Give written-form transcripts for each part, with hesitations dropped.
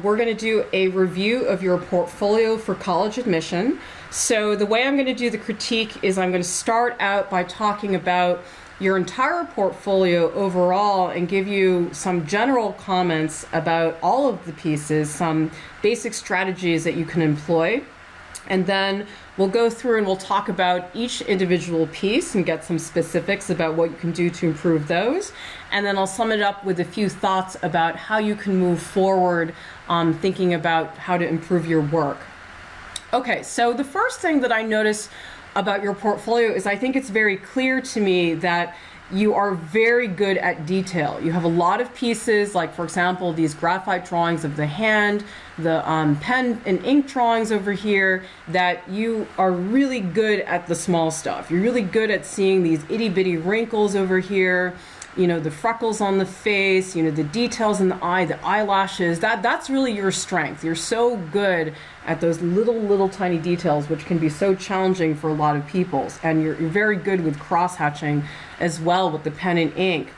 We're going to do a review of your portfolio for college admission. So the way I'm going to do the critique is I'm going to start out by talking about your entire portfolio overall and give you some general comments about all of the pieces, some basic strategies that you can employ. And then we'll go through and we'll talk about each individual piece and get some specifics about what you can do to improve those. And then I'll sum it up with a few thoughts about how you can move forward thinking about how to improve your work. Okay, so the first thing that I notice about your portfolio is I think it's very clear to me that you are very good at detail. You have a lot of pieces, like for example, these graphite drawings of the hand, the pen and ink drawings over here, that you are really good at the small stuff. You're really good at seeing these itty bitty wrinkles over here, you know, the freckles on the face, you know, the details in the eye, the eyelashes. That's really your strength. You're so good at those little tiny details, which can be so challenging for a lot of people. And you're very good with cross-hatching as well with the pen and ink.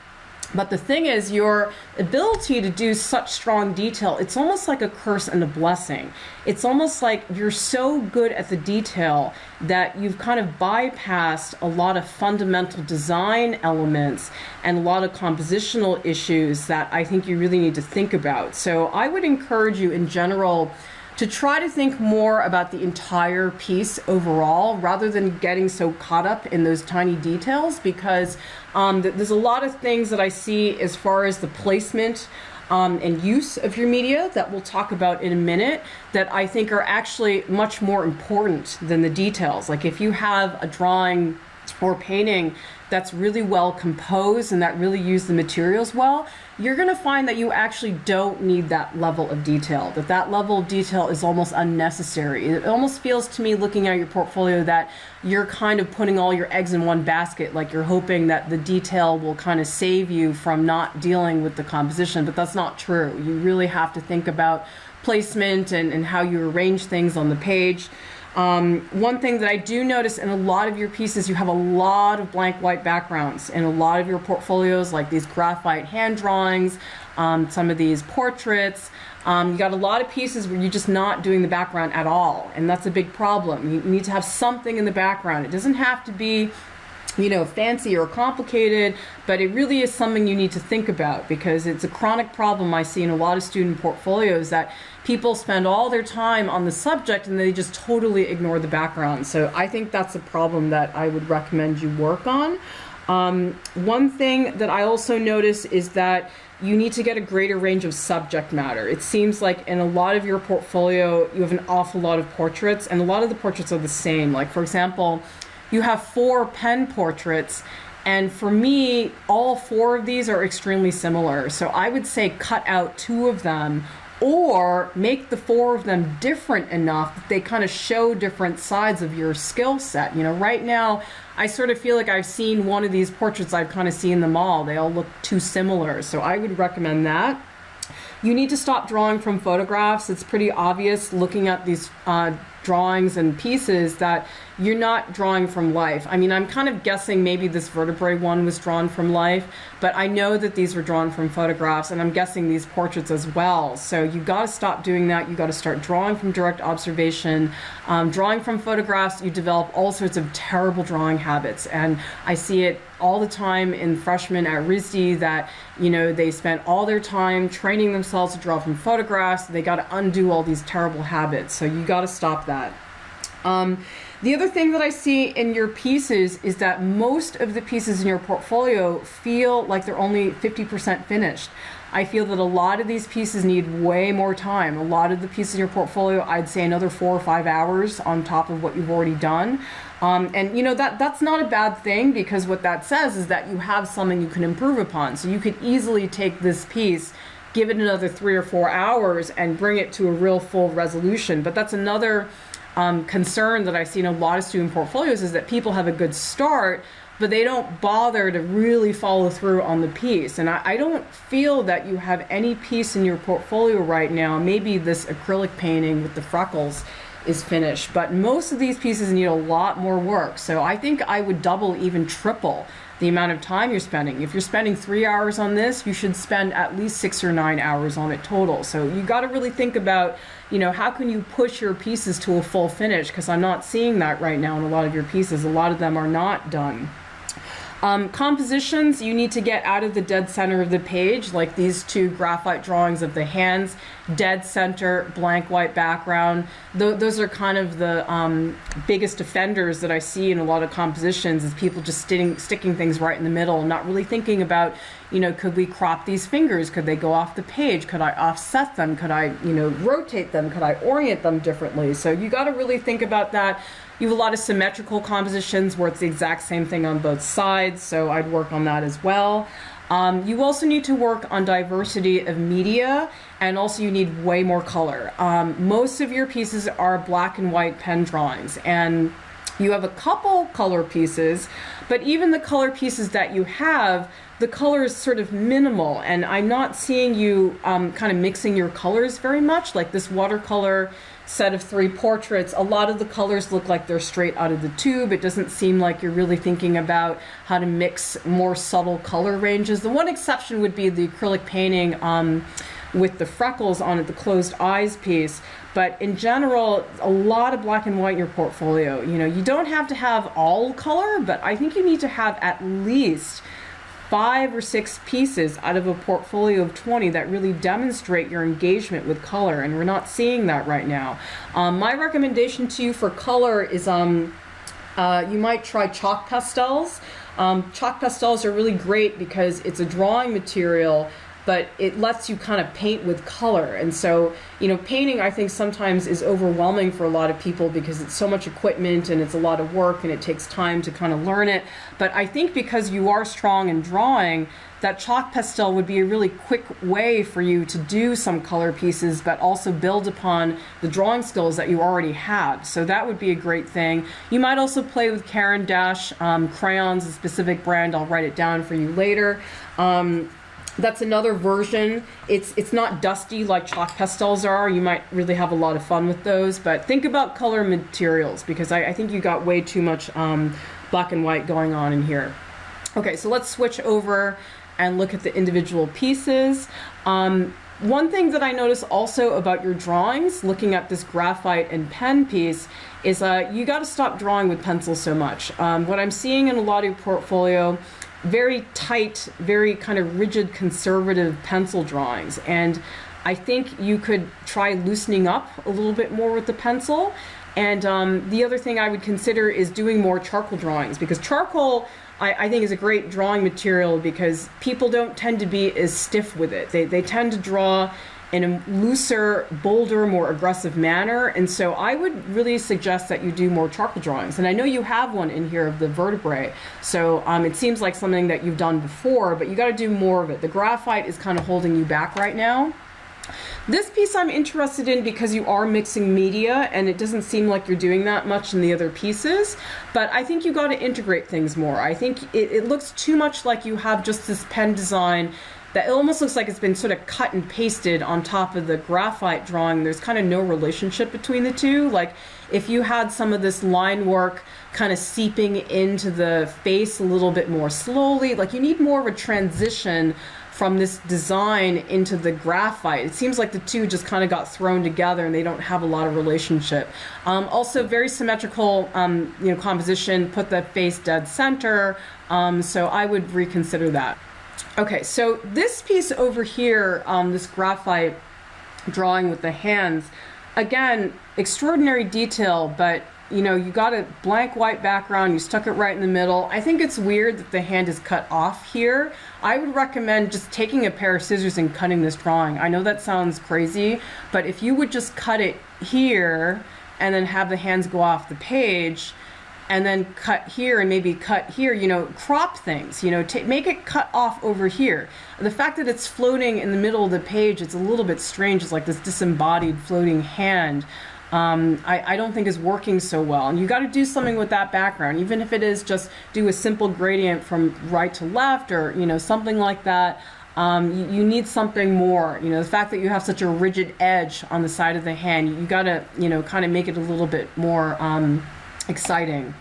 But the thing is, your ability to do such strong detail, it's almost like a curse and a blessing. It's almost like you're so good at the detail that you've kind of bypassed a lot of fundamental design elements and a lot of compositional issues that I think you really need to think about. So I would encourage you in general to try to think more about the entire piece overall rather than getting so caught up in those tiny details, because there's a lot of things that I see as far as the placement and use of your media that we'll talk about in a minute that I think are actually much more important than the details. Like if you have a drawing or painting that's really well composed and that really use the materials well, you're going to find that you actually don't need that level of detail, that level of detail is almost unnecessary. It almost feels to me, looking at your portfolio, that you're kind of putting all your eggs in one basket, like you're hoping that the detail will kind of save you from not dealing with the composition, but that's not true. You really have to think about placement and how you arrange things on the page. One thing that I do notice in a lot of your pieces, you have a lot of blank white backgrounds in a lot of your portfolios, like these graphite hand drawings, some of these portraits. You got a lot of pieces where you're just not doing the background at all, and that's a big problem. You need to have something in the background. It doesn't have to be, you know, fancy or complicated, but it really is something you need to think about, because it's a chronic problem I see in a lot of student portfolios that people spend all their time on the subject and they just totally ignore the background. So I think that's a problem that I would recommend you work on. One thing that I also notice is that you need to get a greater range of subject matter. It seems like in a lot of your portfolio you have an awful lot of portraits, and a lot of the portraits are the same. Like for example, you have 4 pen portraits, and for me, all 4 of these are extremely similar. So I would say cut out 2 of them, or make the 4 of them different enough that they kind of show different sides of your skill set. You know, right now, I sort of feel like I've seen one of these portraits, I've kind of seen them all. They all look too similar, so I would recommend that. You need to stop drawing from photographs. It's pretty obvious looking at these drawings and pieces that you're not drawing from life. I mean, I'm kind of guessing maybe this vertebrae one was drawn from life, but I know that these were drawn from photographs, and I'm guessing these portraits as well. So you got to stop doing that. You got to start drawing from direct observation. Drawing from photographs, you develop all sorts of terrible drawing habits, and I see it all the time in freshmen at RISD that, you know, they spent all their time training themselves to draw from photographs. They got to undo all these terrible habits. So you got to stop that. The other thing that I see in your pieces is that most of the pieces in your portfolio feel like they're only 50% finished. I feel that a lot of these pieces need way more time. A lot of the pieces in your portfolio, I'd say another 4 or 5 hours on top of what you've already done. And you know, that's not a bad thing, because what that says is that you have something you can improve upon. So you could easily take this piece, give it another 3 or 4 hours, and bring it to a real full resolution. But that's another concern that I see in a lot of student portfolios, is that people have a good start, but they don't bother to really follow through on the piece. And I don't feel that you have any piece in your portfolio right now, maybe this acrylic painting with the freckles, is finished. But most of these pieces need a lot more work. So I think I would double, even triple the amount of time you're spending. If you're spending 3 hours on this, you should spend at least 6 or 9 hours on it total. So you got to really think about, you know, how can you push your pieces to a full finish? Because I'm not seeing that right now in a lot of your pieces. A lot of them are not done. Compositions, you need to get out of the dead center of the page, like these two graphite drawings of the hands, dead center, blank white background. Those are kind of the biggest offenders that I see in a lot of compositions, is people just sticking things right in the middle and not really thinking about, you know, could we crop these fingers? Could they go off the page? Could I offset them? Could I, you know, rotate them? Could I orient them differently? So you got to really think about that. You have a lot of symmetrical compositions where it's the exact same thing on both sides, so I'd work on that as well. You also need to work on diversity of media, and also you need way more color. Most of your pieces are black and white pen drawings, and you have a couple color pieces, but even the color pieces that you have, the color is sort of minimal, and I'm not seeing you kind of mixing your colors very much. Like this watercolor set of 3 portraits, a lot of the colors look like they're straight out of the tube. It doesn't seem like you're really thinking about how to mix more subtle color ranges. The one exception would be the acrylic painting with the freckles on it, the closed eyes piece. But in general, a lot of black and white in your portfolio. You know, you don't have to have all color, but I think you need to have at least 5 or 6 pieces out of a portfolio of 20 that really demonstrate your engagement with color, and we're not seeing that right now. My recommendation to you for color is you might try chalk pastels. Chalk pastels are really great because it's a drawing material, but it lets you kind of paint with color. And so, you know, painting I think sometimes is overwhelming for a lot of people because it's so much equipment and it's a lot of work and it takes time to kind of learn it. But I think because you are strong in drawing, that chalk pastel would be a really quick way for you to do some color pieces, but also build upon the drawing skills that you already have. So that would be a great thing. You might also play with Caran d'Ache crayons, a specific brand. I'll write it down for you later. That's another version. It's not dusty like chalk pastels are. You might really have a lot of fun with those, but think about color materials because I think you got way too much black and white going on in here. Okay, so let's switch over and look at the individual pieces. One thing that I notice also about your drawings, looking at this graphite and pen piece, is you got to stop drawing with pencil so much. What I'm seeing in a lot of your portfolio, very tight, very kind of rigid, conservative pencil drawings. And I think you could try loosening up a little bit more with the pencil. And the other thing I would consider is doing more charcoal drawings, because charcoal I think is a great drawing material because people don't tend to be as stiff with it. They tend to draw in a looser, bolder, more aggressive manner. And so I would really suggest that you do more charcoal drawings. And I know you have one in here of the vertebrae. So it seems like something that you've done before, but you got to do more of it. The graphite is kind of holding you back right now. This piece I'm interested in because you are mixing media and it doesn't seem like you're doing that much in the other pieces, but I think you got to integrate things more. I think it looks too much like you have just this pen design that it almost looks like it's been sort of cut and pasted on top of the graphite drawing. There's kind of no relationship between the two. Like if you had some of this line work kind of seeping into the face a little bit more slowly, like you need more of a transition from this design into the graphite. It seems like the two just kind of got thrown together and they don't have a lot of relationship. Also very symmetrical you know, composition, put the face dead center, so I would reconsider that. Okay, so this piece over here, this graphite drawing with the hands, again, extraordinary detail, but you know, you got a blank white background, you stuck it right in the middle. I think it's weird that the hand is cut off here. I would recommend just taking a pair of scissors and cutting this drawing. I know that sounds crazy, but if you would just cut it here and then have the hands go off the page, and then cut here and maybe cut here, you know, crop things, you know, make it cut off over here. The fact that it's floating in the middle of the page, it's a little bit strange. It's like this disembodied floating hand. I don't think is working so well. And you got to do something with that background, even if it is just do a simple gradient from right to left or, you know, something like that. You need something more. You know, the fact that you have such a rigid edge on the side of the hand, you gotta, you know, kind of make it a little bit more exciting.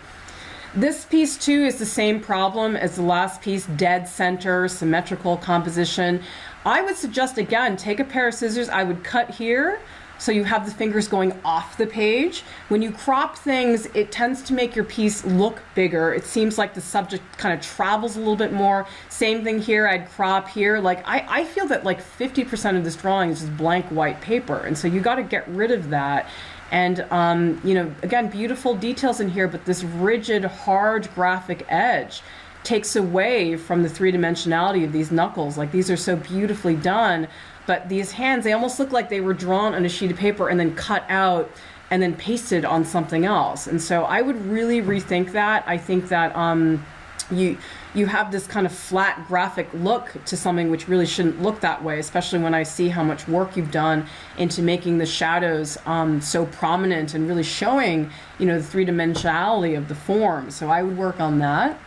This piece too is the same problem as the last piece, dead center, symmetrical composition. I would suggest, again, take a pair of scissors. I would cut here, so you have the fingers going off the page. When you crop things, it tends to make your piece look bigger. It seems like the subject kind of travels a little bit more. Same thing here, I'd crop here. Like I feel that like 50% of this drawing is just blank white paper, and so you got to get rid of that. And you know, again, beautiful details in here, but this rigid, hard graphic edge takes away from the three-dimensionality of these knuckles. Like, these are so beautifully done, but these hands, they almost look like they were drawn on a sheet of paper and then cut out and then pasted on something else. And so I would really rethink that. I think that you have this kind of flat graphic look to something which really shouldn't look that way, especially when I see how much work you've done into making the shadows so prominent and really showing, you know, the three-dimensionality of the form. So I would work on that.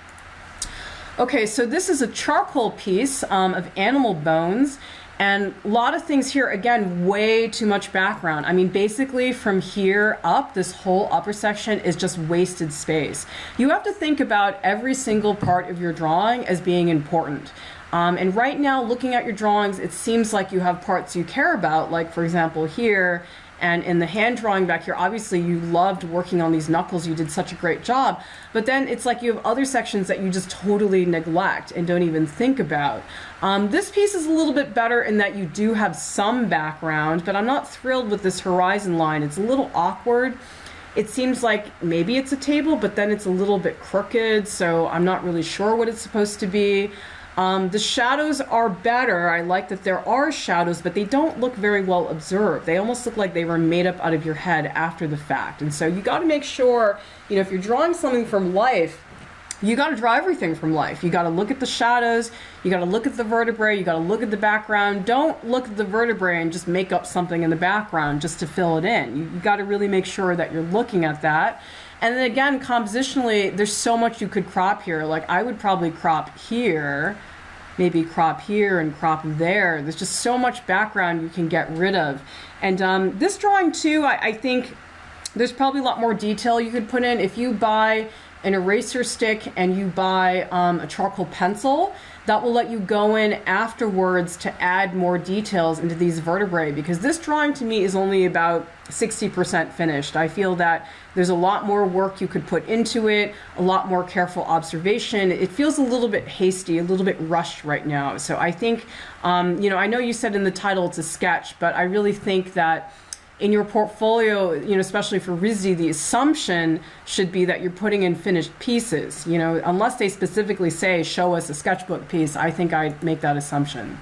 Okay, so this is a charcoal piece of animal bones, and a lot of things here, again, way too much background. I mean, basically from here up, this whole upper section is just wasted space. You have to think about every single part of your drawing as being important. And right now, looking at your drawings, it seems like you have parts you care about, like for example here, and in the hand drawing back here, obviously you loved working on these knuckles, you did such a great job, but then it's like you have other sections that you just totally neglect and don't even think about. This piece is a little bit better in that you do have some background, but I'm not thrilled with this horizon line. It's a little awkward. It seems like maybe it's a table, but then it's a little bit crooked, so I'm not really sure what it's supposed to be. The shadows are better. I like that there are shadows, but they don't look very well observed. They almost look like they were made up out of your head after the fact. And so you got to make sure, you know, if you're drawing something from life, you got to draw everything from life. You got to look at the shadows, you got to look at the vertebrae, you got to look at the background. Don't look at the vertebrae and just make up something in the background just to fill it in. You got to really make sure that you're looking at that. And then again, compositionally, there's so much you could crop here. Like, I would probably crop here, maybe crop here and crop there. There's just so much background you can get rid of. And this drawing too, I think there's probably a lot more detail you could put in. If you buy an eraser stick and you buy a charcoal pencil, that will let you go in afterwards to add more details into these vertebrae, because this drawing to me is only about 60% finished. I feel that there's a lot more work you could put into it, a lot more careful observation. It feels a little bit hasty, a little bit rushed right now. So I think, you know, I know you said in the title it's a sketch, but I really think that in your portfolio, you know, especially for RISD, the assumption should be that you're putting in finished pieces. You know, unless they specifically say, show us a sketchbook piece, I think I'd make that assumption.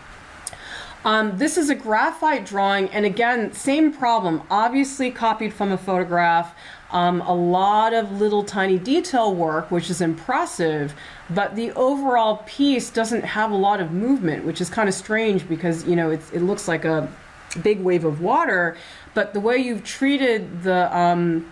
This is a graphite drawing, and again, same problem, obviously copied from a photograph. A lot of little tiny detail work, which is impressive, but the overall piece doesn't have a lot of movement, which is kind of strange because, you know, it looks like a big wave of water, but the way you've treated the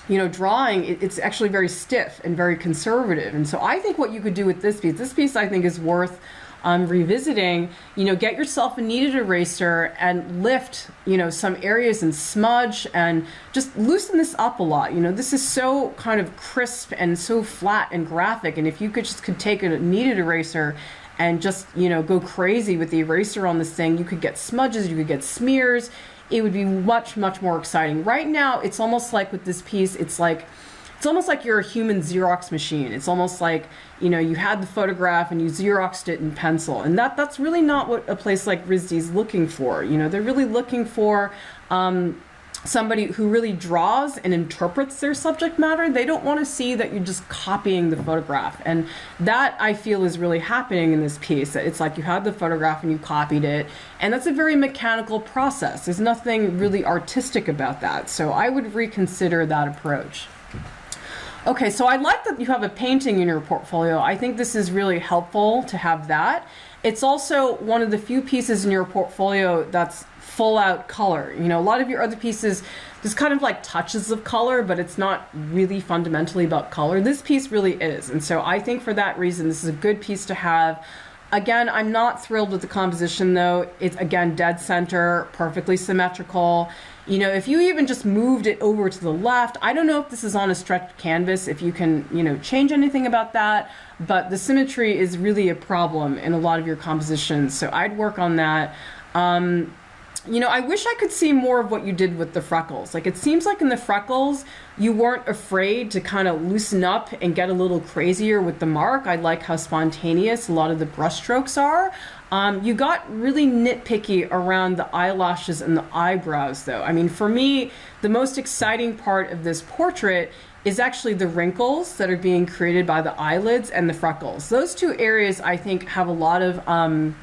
you know, drawing, it's actually very stiff and very conservative. And so I think what you could do with this piece I think is worth revisiting. You know, get yourself a kneaded eraser and lift, you know, some areas and smudge and just loosen this up a lot. You know, this is so kind of crisp and so flat and graphic, and if you could take a kneaded eraser and just, you know, go crazy with the eraser on this thing, you could get smudges, you could get smears. It would be much, much more exciting. Right now, it's almost like with this piece, it's almost like you're a human Xerox machine. It's almost like, you know, you had the photograph and you Xeroxed it in pencil. And that's really not what a place like RISD is looking for. You know, they're really looking for somebody who really draws and interprets their subject matter. They don't want to see that you're just copying the photograph. And that, I feel, is really happening in this piece. It's like you had the photograph and you copied it. And that's a very mechanical process. There's nothing really artistic about that. So I would reconsider that approach. Okay, so I like that you have a painting in your portfolio. I think this is really helpful to have that. It's also one of the few pieces in your portfolio that's full out color. You know, a lot of your other pieces, there's kind of like touches of color, but it's not really fundamentally about color. This piece really is. And so I think for that reason, this is a good piece to have. Again, I'm not thrilled with the composition though. It's again dead center, perfectly symmetrical. You know, if you even just moved it over to the left, I don't know if this is on a stretched canvas, if you can, you know, change anything about that, but the symmetry is really a problem in a lot of your compositions, so I'd work on that. You know, I wish I could see more of what you did with the freckles. Like, it seems like in the freckles, you weren't afraid to kind of loosen up and get a little crazier with the mark. I like how spontaneous a lot of the brush strokes are. You got really nitpicky around the eyelashes and the eyebrows, though. I mean, for me, the most exciting part of this portrait is actually the wrinkles that are being created by the eyelids and the freckles. Those two areas, I think, have a lot of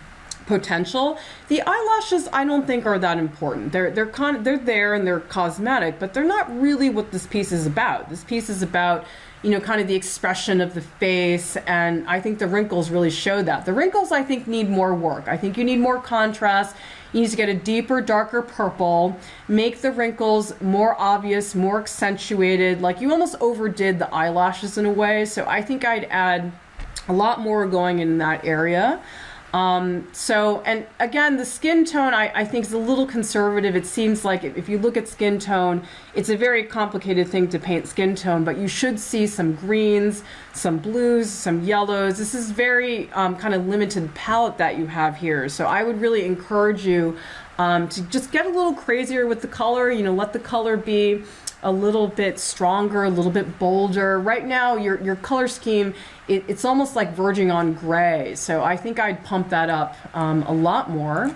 potential. The eyelashes I don't think are that important. They're there and they're cosmetic, but they're not really what this piece is about. This piece is about, you know, kind of the expression of the face, and I think the wrinkles really show that. The wrinkles, I think, need more work. I think you need more contrast. You need to get a deeper, darker purple, make the wrinkles more obvious, more accentuated. Like, you almost overdid the eyelashes in a way, so I think I'd add a lot more going in that area. And again, the skin tone, I think, is a little conservative. It seems like if you look at skin tone, it's a very complicated thing to paint skin tone, but you should see some greens, some blues, some yellows. This is very kind of limited palette that you have here. So I would really encourage you to just get a little crazier with the color, you know, let the color be a little bit stronger, a little bit bolder. Right now, your color scheme, it's almost like verging on gray. So I think I'd pump that up a lot more.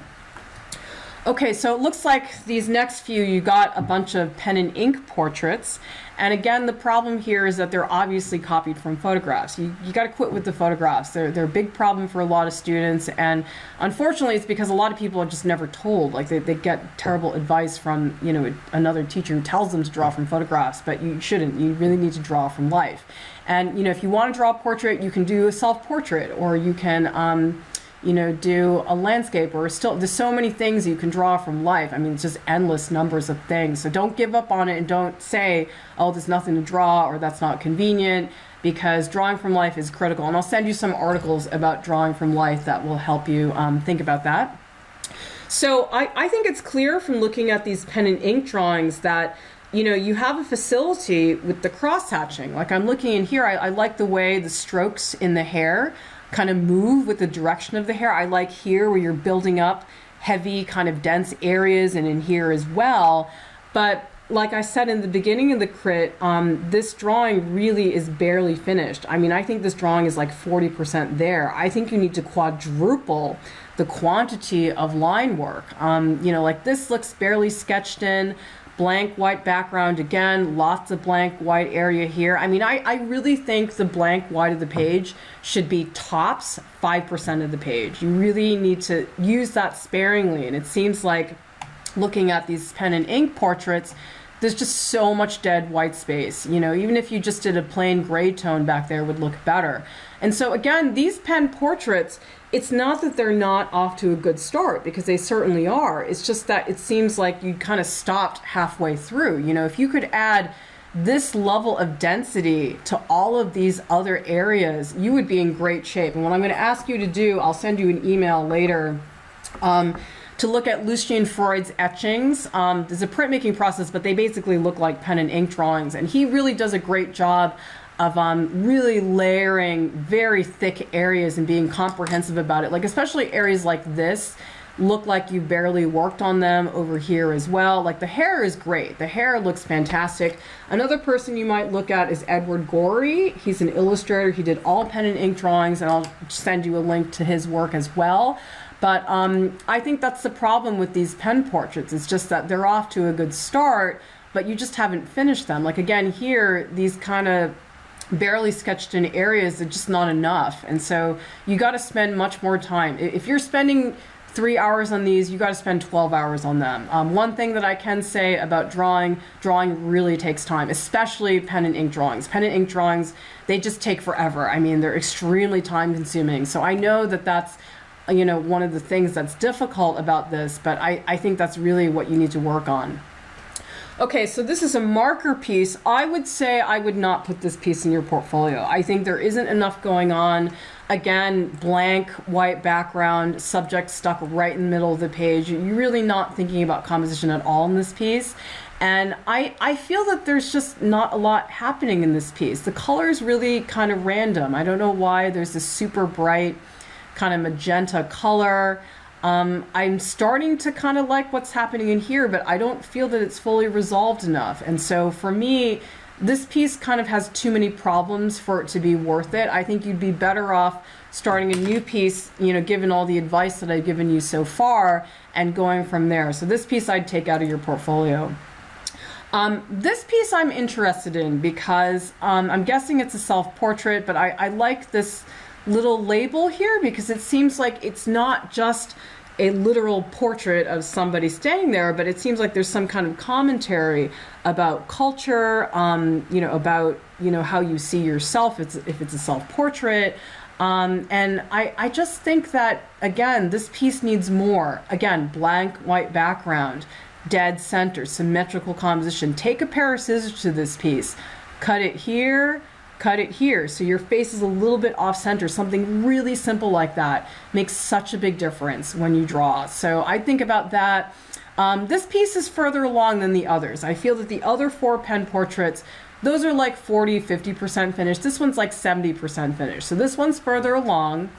Okay, so it looks like these next few, you got a bunch of pen and ink portraits. And again, the problem here is that they're obviously copied from photographs. You got to quit with the photographs. They're a big problem for a lot of students. And unfortunately, it's because a lot of people are just never told. Like, they get terrible advice from, you know, another teacher who tells them to draw from photographs, but you shouldn't. You really need to draw from life. And, you know, if you want to draw a portrait, you can do a self-portrait, or you can, you know, do a landscape, or there's so many things you can draw from life. I mean, it's just endless numbers of things. So don't give up on it, and don't say, oh, there's nothing to draw, or that's not convenient, because drawing from life is critical. And I'll send you some articles about drawing from life that will help you think about that. So I think it's clear from looking at these pen and ink drawings that, you know, you have a facility with the cross-hatching. Like, I'm looking in here, I like the way the strokes in the hair kind of move with the direction of the hair. I like here where you're building up heavy, kind of dense areas, and in here as well. But like I said in the beginning of the crit, this drawing really is barely finished. I mean, I think this drawing is like 40% there. I think you need to quadruple the quantity of line work. You know, like, this looks barely sketched in. Blank white background again, lots of blank white area here. I mean, I really think the blank white of the page should be tops 5% of the page. You really need to use that sparingly, and it seems like, looking at these pen and ink portraits, there's just so much dead white space. You know, even if you just did a plain gray tone back there, would look better. And so again, these pen portraits, it's not that they're not off to a good start, because they certainly are. It's just that it seems like you kind of stopped halfway through. You know, if you could add this level of density to all of these other areas, you would be in great shape. And what I'm going to ask you to do, I'll send you an email later, to look at Lucien Freud's etchings. There's a printmaking process, but they basically look like pen and ink drawings. And he really does a great job of really layering very thick areas and being comprehensive about it. Like, especially areas like this look like you barely worked on them over here as well. Like, the hair is great. The hair looks fantastic. Another person you might look at is Edward Gorey. He's an illustrator. He did all pen and ink drawings, and I'll send you a link to his work as well. But I think that's the problem with these pen portraits. It's just that they're off to a good start, but you just haven't finished them. Like, again, here, these kind of barely sketched in areas are just not enough. And so you got to spend much more time. If you're spending 3 hours on these, you got to spend 12 hours on them. One thing that I can say about drawing really takes time, especially pen and ink drawings. Pen and ink drawings, they just take forever. I mean, they're extremely time consuming. So I know that that's, you know, one of the things that's difficult about this, but I think that's really what you need to work on. Okay, so this is a marker piece. I would say I would not put this piece in your portfolio. I think there isn't enough going on. Again, blank white background, subject stuck right in the middle of the page. You're really not thinking about composition at all in this piece. And I feel that there's just not a lot happening in this piece. The color is really kind of random. I don't know why there's this super bright kind of magenta color. I'm starting to kind of like what's happening in here, but I don't feel that it's fully resolved enough. And so for me, this piece kind of has too many problems for it to be worth it. I think you'd be better off starting a new piece, you know, given all the advice that I've given you so far, and going from there. So this piece I'd take out of your portfolio. This piece I'm interested in because I'm guessing it's a self-portrait, but I like this little label here because it seems like it's not just a literal portrait of somebody standing there, but it seems like there's some kind of commentary about culture, you know, about, you know, how you see yourself if it's a self-portrait. And I just think that, again, this piece needs more. Again, blank white background, dead center, symmetrical composition. Take a pair of scissors to this piece, cut it here, cut it here, so your face is a little bit off center. Something really simple like that makes such a big difference when you draw. So I think about that. This piece is further along than the others. I feel that the other 4 pen portraits, those are like 40–50% finished. This one's like 70% finished. So this one's further along,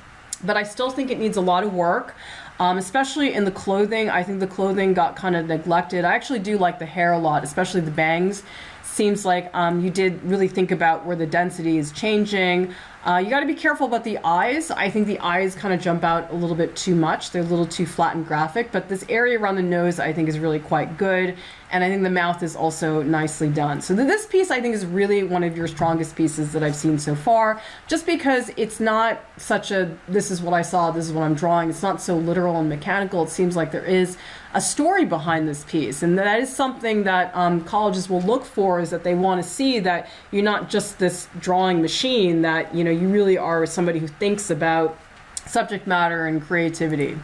but I still think it needs a lot of work. Especially in the clothing. I think the clothing got kind of neglected. I actually do like the hair a lot, especially the bangs. Seems like you did really think about where the density is changing. You got to be careful about the eyes. I think the eyes kind of jump out a little bit too much. They're a little too flat and graphic, but this area around the nose I think is really quite good. And I think the mouth is also nicely done. So this piece I think is really one of your strongest pieces that I've seen so far, just because it's not such a, this is what I saw, this is what I'm drawing. It's not so literal and mechanical. It seems like there is a story behind this piece. And that is something that colleges will look for, is that they want to see that you're not just this drawing machine, that, you know, you really are somebody who thinks about subject matter and creativity.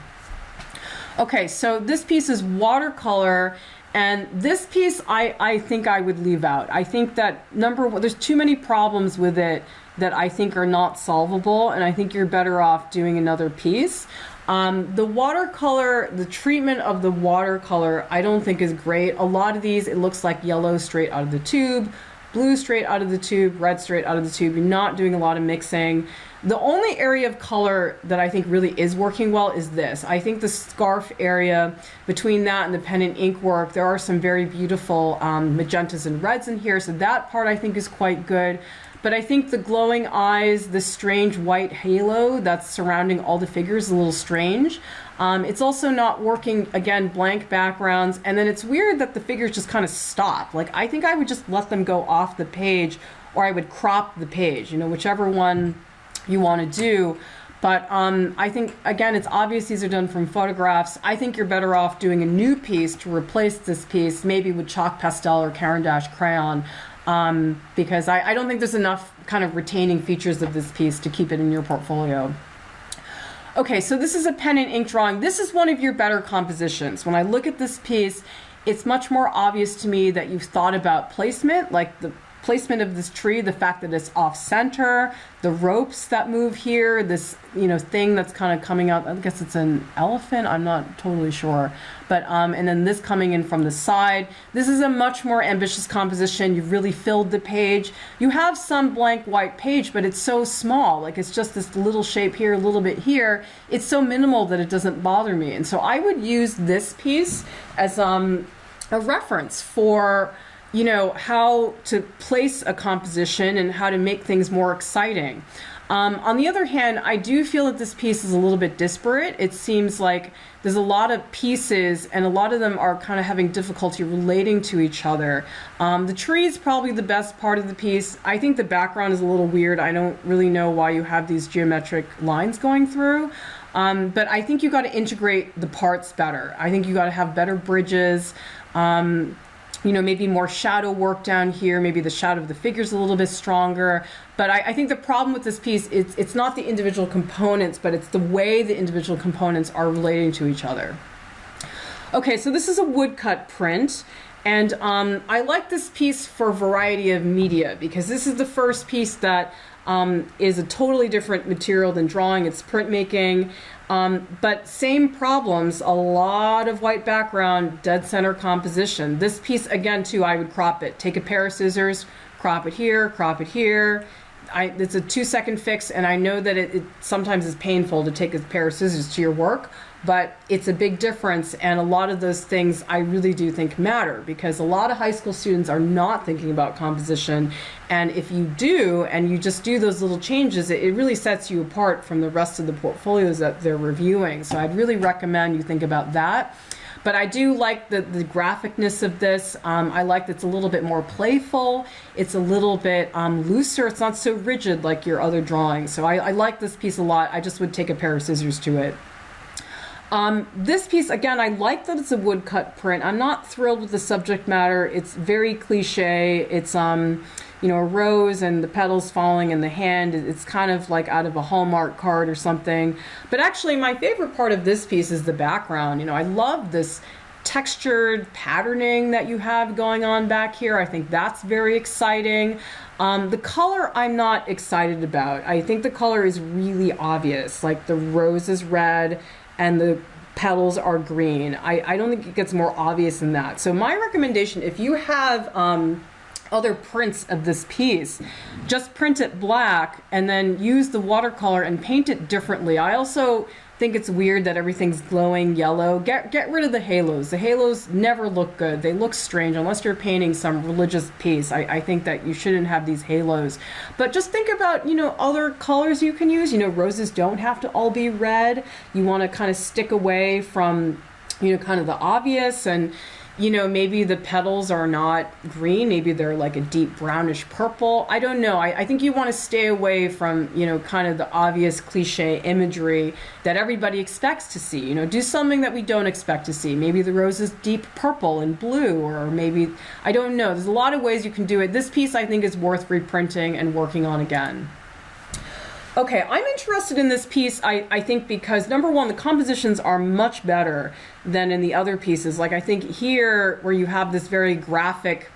Okay, so this piece is watercolor. And this piece, I think I would leave out. I think that, number one, there's too many problems with it that I think are not solvable, and I think you're better off doing another piece. The watercolor, the treatment of the watercolor, I don't think is great. A lot of these, it looks like yellow straight out of the tube, blue straight out of the tube, red straight out of the tube. You're not doing a lot of mixing. The only area of color that I think really is working well is this. I think the scarf area, between that and the pen and ink work, there are some very beautiful magentas and reds in here, so that part I think is quite good. But I think the glowing eyes, the strange white halo that's surrounding all the figures is a little strange. It's also not working, again, blank backgrounds, and then it's weird that the figures just kind of stop. Like, I think I would just let them go off the page, or I would crop the page, you know, whichever one you want to do. But I think, again, it's obvious these are done from photographs. I think you're better off doing a new piece to replace this piece, maybe with chalk pastel or Caran d'Ache crayon, because I don't think there's enough kind of retaining features of this piece to keep it in your portfolio. Okay, so this is a pen and ink drawing. This is one of your better compositions. When I look at this piece, it's much more obvious to me that you've thought about placement, like the placement of this tree, the fact that it's off center, the ropes that move here, this, you know, thing that's kind of coming out. I guess it's an elephant, I'm not totally sure. But and then this coming in from the side. This is a much more ambitious composition. You've really filled the page. You have some blank white page, but it's so small. Like, it's just this little shape here, a little bit here. It's so minimal that it doesn't bother me. And so I would use this piece as a reference for, you know, how to place a composition and how to make things more exciting. On the other hand, I do feel that this piece is a little bit disparate. It seems like there's a lot of pieces, and a lot of them are kind of having difficulty relating to each other. The tree is probably the best part of the piece. I think the background is a little weird. I don't really know why you have these geometric lines going through. But I think you got to integrate the parts better. I think you got to have better bridges. You know, maybe more shadow work down here, maybe the shadow of the figure's a little bit stronger. But I think the problem with this piece, it's not the individual components, but it's the way the individual components are relating to each other. Okay, so this is a woodcut print, And I like this piece for a variety of media because this is the first piece that is a totally different material than drawing. It's printmaking, but same problems, a lot of white background, dead center composition. This piece, again, too, I would crop it. Take a pair of scissors, crop it here, crop it here. It's a 2-second fix, and I know that it sometimes is painful to take a pair of scissors to your work, but it's a big difference, and a lot of those things I really do think matter because a lot of high school students are not thinking about composition, and if you do, and you just do those little changes, it really sets you apart from the rest of the portfolios that they're reviewing. So I'd really recommend you think about that. But I do like the graphicness of this. I like that it's a little bit more playful. It's a little bit looser. It's not so rigid like your other drawings. So I like this piece a lot. I just would take a pair of scissors to it. This piece, again, I like that it's a woodcut print. I'm not thrilled with the subject matter. It's very cliche. It's you know, a rose and the petals falling in the hand. It's kind of like out of a Hallmark card or something. But actually, my favorite part of this piece is the background. You know, I love this textured patterning that you have going on back here. I think that's very exciting. The color I'm not excited about. I think the color is really obvious. Like the rose is red and the petals are green. I don't think it gets more obvious than that. So my recommendation, if you have other prints of this piece, just print it black and then use the watercolor and paint it differently. I also think it's weird that everything's glowing yellow. Get rid of the halos. The halos never look good. They look strange unless you're painting some religious piece. I think that you shouldn't have these halos. But just think about, you know, other colors you can use. You know, roses don't have to all be red. You want to kind of stick away from, you know, kind of the obvious, and you know, maybe the petals are not green, maybe they're like a deep brownish purple. I don't know. I think you want to stay away from, you know, kind of the obvious cliche imagery that everybody expects to see. You know, do something that we don't expect to see. Maybe the rose is deep purple and blue, or maybe, I don't know. There's a lot of ways you can do it. This piece I think is worth reprinting and working on again. Okay, I'm interested in this piece, I think, because number one, the compositions are much better than in the other pieces. Like I think here, where you have this very graphic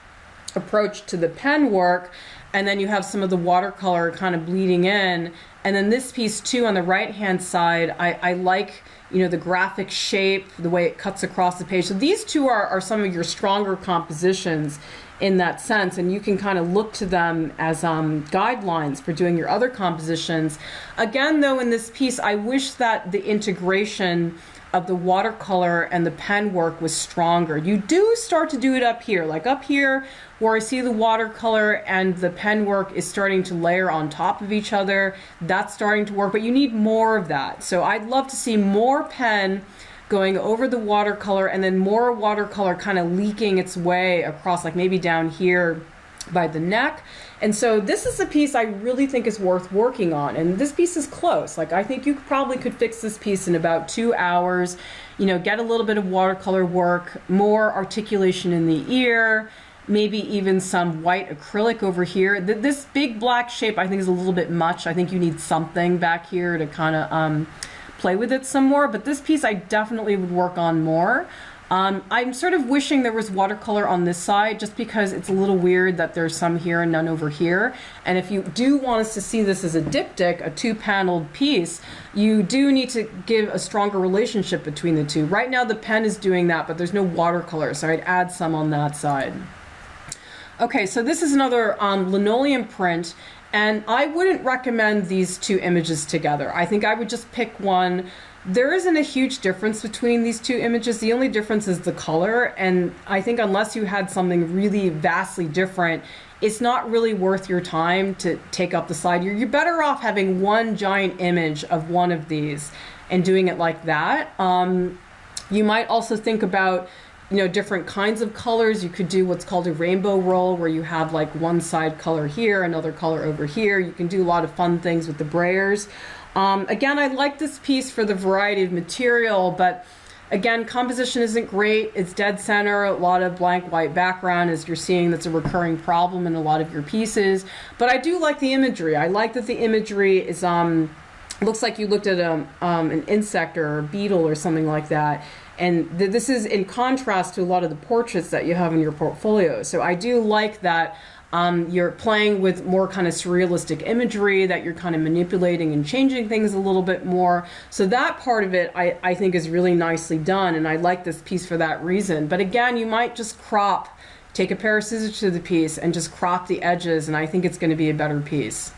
approach to the pen work, and then you have some of the watercolor kind of bleeding in, and then this piece too on the right-hand side, I like, you know, the graphic shape, the way it cuts across the page. So these two are some of your stronger compositions in that sense, and you can kind of look to them as guidelines for doing your other compositions. Again, though, in this piece, I wish that the integration of the watercolor and the pen work was stronger. You do start to do it up here, like up here where I see the watercolor and the pen work is starting to layer on top of each other. That's starting to work, but you need more of that. So I'd love to see more pen going over the watercolor, and then more watercolor kind of leaking its way across, like maybe down here by the neck. And so this is a piece I really think is worth working on, and this piece is close. Like I think you probably could fix this piece in about 2 hours, you know, get a little bit of watercolor work, more articulation in the ear, maybe even some white acrylic over here. This big black shape I think is a little bit much. I think you need something back here to kind of play with it some more, but this piece I definitely would work on more. I'm sort of wishing there was watercolor on this side, just because it's a little weird that there's some here and none over here. And if you do want us to see this as a diptych, a 2-paneled piece, you do need to give a stronger relationship between the two. Right now the pen is doing that, but there's no watercolor, so I'd add some on that side. Okay, so this is another linoleum print, and I wouldn't recommend these two images together. I think I would just pick one. There isn't a huge difference between these two images. The only difference is the color, and I think unless you had something really vastly different, it's not really worth your time to take up the slide. You're better off having one giant image of one of these and doing it like that. You might also think about, you know, different kinds of colors. You could do what's called a rainbow roll, where you have like one side color here, another color over here. You can do a lot of fun things with the brayers. Again, I like this piece for the variety of material, but again, composition isn't great. It's dead center, a lot of blank white background, as you're seeing. That's a recurring problem in a lot of your pieces. But I do like the imagery. I like that the imagery is looks like you looked at an insect or a beetle or something like that. And this is in contrast to a lot of the portraits that you have in your portfolio. So I do like that you're playing with more kind of surrealistic imagery, that you're kind of manipulating and changing things a little bit more. So that part of it I think is really nicely done, and I like this piece for that reason. But again, you might just take a pair of scissors to the piece and just crop the edges, and I think it's going to be a better piece.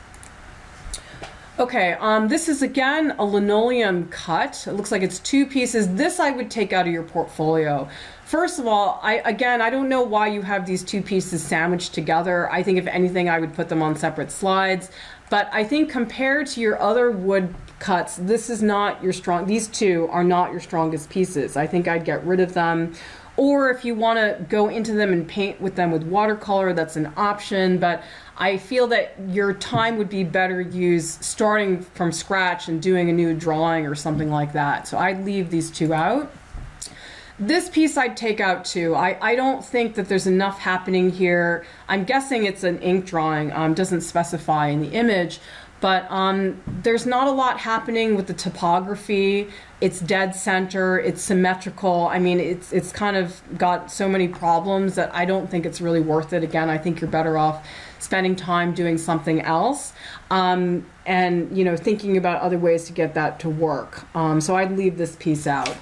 Okay, this is again a linoleum cut. It looks like it's 2 pieces. This I would take out of your portfolio. First of all, I don't know why you have these 2 pieces sandwiched together. I think if anything, I would put them on separate slides. But I think compared to your other wood cuts, this is not your these 2 are not your strongest pieces. I think I'd get rid of them. Or if you want to go into them and paint with them with watercolor, that's an option. But I feel that your time would be better used starting from scratch and doing a new drawing or something like that. So I'd leave these 2 out. This piece I'd take out too. I don't think that there's enough happening here. I'm guessing it's an ink drawing, doesn't specify in the image, but there's not a lot happening with the topography. It's dead center, it's symmetrical. I mean, it's kind of got so many problems that I don't think it's really worth it. Again, I think you're better off spending time doing something else and thinking about other ways to get that to work. So I'd leave this piece out.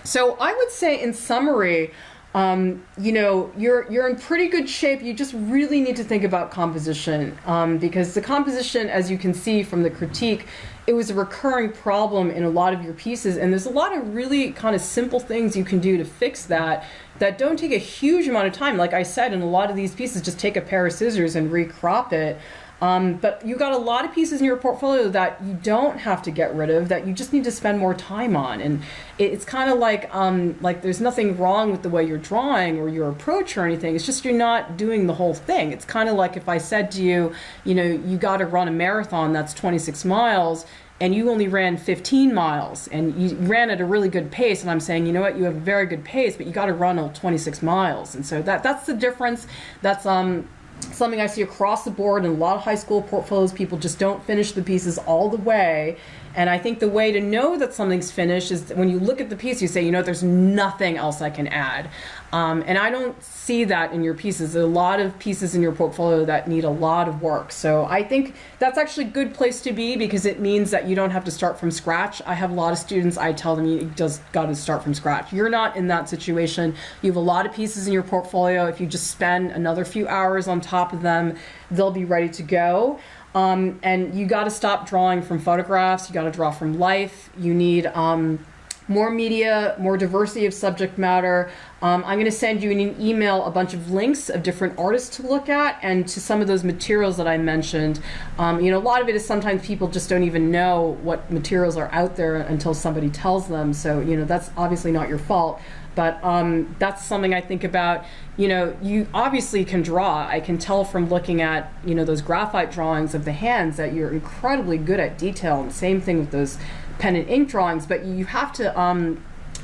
So I would say in summary, you're in pretty good shape. You just really need to think about composition because the composition, as you can see from the critique, it was a recurring problem in a lot of your pieces, and there's a lot of really kind of simple things you can do to fix that don't take a huge amount of time. Like I said, in a lot of these pieces, just take a pair of scissors and recrop it. But you got a lot of pieces in your portfolio that you don't have to get rid of, that you just need to spend more time on. And it's kind of like there's nothing wrong with the way you're drawing or your approach or anything. It's just you're not doing the whole thing. It's kind of like if I said to you, you got to run a marathon that's 26 miles, and you only ran 15 miles, and you ran at a really good pace, and I'm saying, you know what, you have a very good pace, but you got to run all 26 miles. And so that's the difference. That's something I see across the board in a lot of high school portfolios. People just don't finish the pieces all the way. And I think the way to know that something's finished is that when you look at the piece, you say, there's nothing else I can add. And I don't see that in your pieces. There's a lot of pieces in your portfolio that need a lot of work. So I think that's actually a good place to be because it means that you don't have to start from scratch. I have a lot of students, I tell them you just got to start from scratch. You're not in that situation. You have a lot of pieces in your portfolio. If you just spend another few hours on top of them, they'll be ready to go. And you got to stop drawing from photographs. You got to draw from life. You need more media, more diversity of subject matter. I'm going to send you in an email a bunch of links of different artists to look at and to some of those materials that I mentioned. A lot of it is sometimes people just don't even know what materials are out there until somebody tells them. So, that's obviously not your fault. But that's something I think about. You obviously can draw. I can tell from looking at, those graphite drawings of the hands that you're incredibly good at detail. And same thing with those pen and ink drawings. But you have to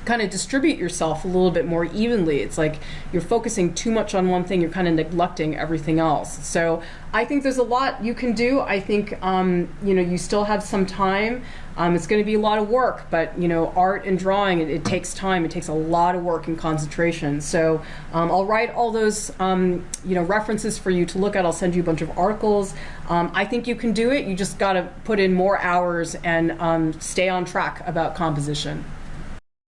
kind of distribute yourself a little bit more evenly. It's like you're focusing too much on one thing. You're kind of neglecting everything else. So I think there's a lot you can do. I think, you still have some time. It's going to be a lot of work, but art and drawing, it takes time. It takes a lot of work and concentration. So I'll write all those references for you to look at. I'll send you a bunch of articles. I think you can do it. You just got to put in more hours and stay on track about composition.